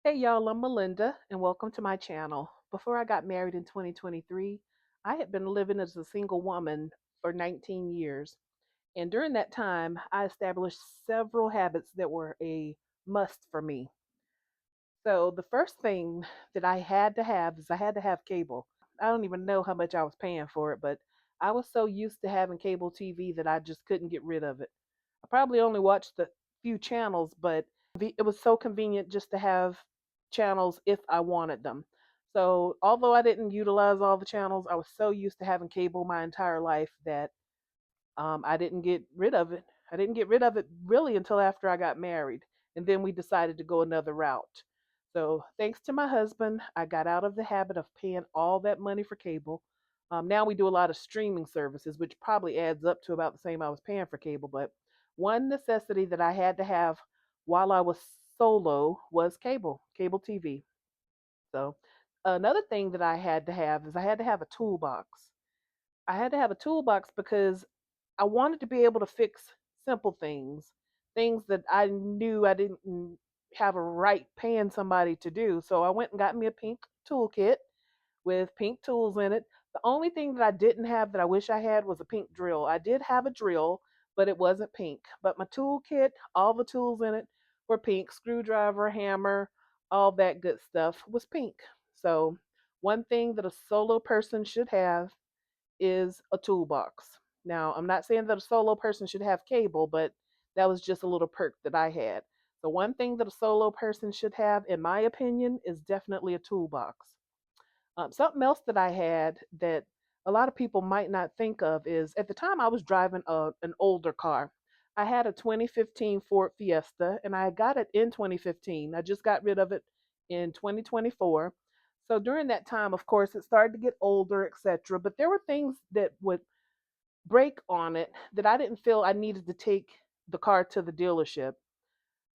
Hey y'all, I'm Melinda and welcome to my channel. Before I got married in 2023, I had been living as a single woman for 19 years. And during that time, I established several habits that were a must for me. So the first thing that I had to have is I had to have cable. I don't even know how much I was paying for it, but I was so used to having cable TV that I just couldn't get rid of it. I probably only watched a few channels, but it was so convenient just to have channels if I wanted them. So, although I didn't utilize all the channels, I was so used to having cable my entire life that I didn't get rid of it. I didn't get rid of it really until after I got married. And then we decided to go another route. So, thanks to my husband, I got out of the habit of paying all that money for cable. Now we do a lot of streaming services, which probably adds up to about the same I was paying for cable. But one necessity that I had to have while I was solo was cable TV. So, another thing that I had to have is I had to have a toolbox. I had to have a toolbox because I wanted to be able to fix simple things, things that I knew I didn't have a right paying somebody to do. So I went and got me a pink toolkit with pink tools in it. The only thing that I didn't have that I wish I had was a pink drill. I did have a drill, but it wasn't pink. But my toolkit, all the tools in it were pink screwdriver, hammer, all that good stuff was pink. So, one thing that a solo person should have is a toolbox. Now, I'm not saying that a solo person should have cable, but that was just a little perk that I had. The one thing that a solo person should have, in my opinion, is definitely a toolbox. Something else that I had that a lot of people might not think of is at the time I was driving an older car. I had a 2015 Ford Fiesta and I got it in 2015. I just got rid of it in 2024. So during that time, of course, it started to get older, etc. But there were things that would break on it that I didn't feel I needed to take the car to the dealership.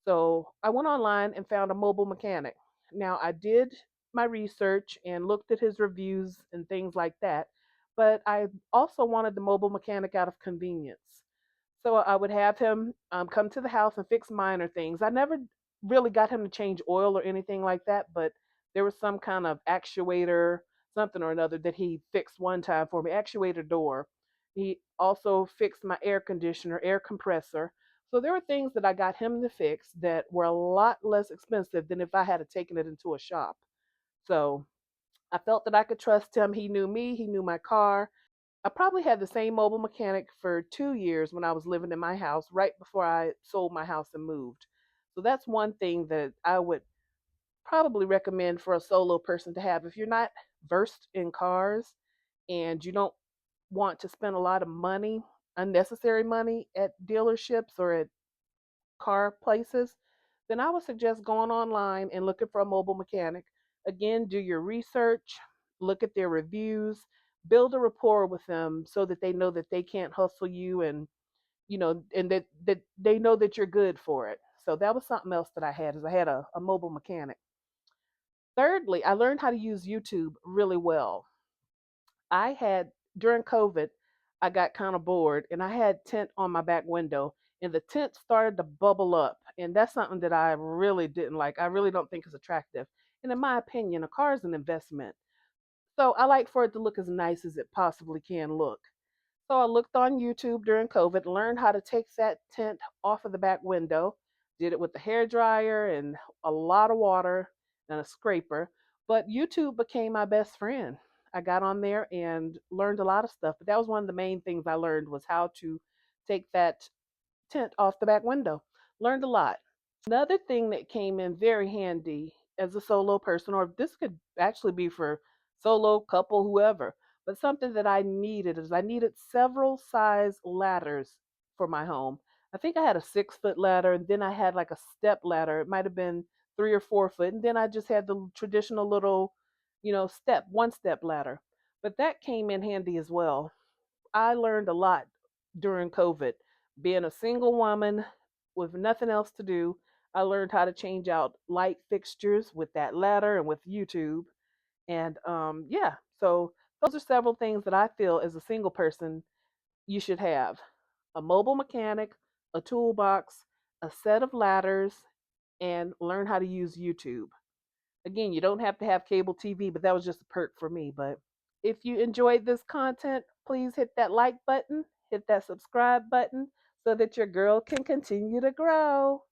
So I went online and found a mobile mechanic. Now, I did my research and looked at his reviews and things like that, but I also wanted the mobile mechanic out of convenience. So I would have him come to the house and fix minor things. I never really got him to change oil or anything like that, but there was some kind of actuator, something or another that he fixed one time for me, actuator door. He also fixed my air conditioner, air compressor. So there were things that I got him to fix that were a lot less expensive than if I had taken it into a shop. So I felt that I could trust him. He knew me, he knew my car. I probably had the same mobile mechanic for 2 years when I was living in my house, right before I sold my house and moved. So that's one thing that I would probably recommend for a solo person to have. If you're not versed in cars and you don't want to spend a lot of money, unnecessary money at dealerships or at car places, then I would suggest going online and looking for a mobile mechanic. Again, do your research, look at their reviews, build a rapport with them so that they know that they can't hustle you and and that they know that you're good for it. So that was something else that I had is I had a mobile mechanic. Thirdly, I learned how to use YouTube really well. I had during COVID, I got kind of bored and I had tent on my back window and the tent started to bubble up. And that's something that I really didn't like. I really don't think is attractive. And in my opinion, a car is an investment. So I like for it to look as nice as it possibly can look. So I looked on YouTube during COVID, learned how to take that tent off of the back window, did it with the hair dryer and a lot of water and a scraper. But YouTube became my best friend. I got on there and learned a lot of stuff. But that was one of the main things I learned was how to take that tent off the back window. Learned a lot. Another thing that came in very handy as a solo person, or this could actually be for solo, couple, whoever, but something that I needed is I needed several size ladders for my home. I think I had a 6 foot ladder, and then I had like a step ladder. It might have been 3 or 4 foot, and then I just had the traditional little, one step ladder. But that came in handy as well. I learned a lot during COVID. Being a single woman with nothing else to do, I learned how to change out light fixtures with that ladder and with YouTube. And yeah, so those are several things that I feel as a single person you should have: a mobile mechanic, a toolbox, a set of ladders, and learn how to use YouTube. Again, you don't have to have cable TV, but that was just a perk for me. But if you enjoyed this content, please hit that like button, hit that subscribe button so that your girl can continue to grow.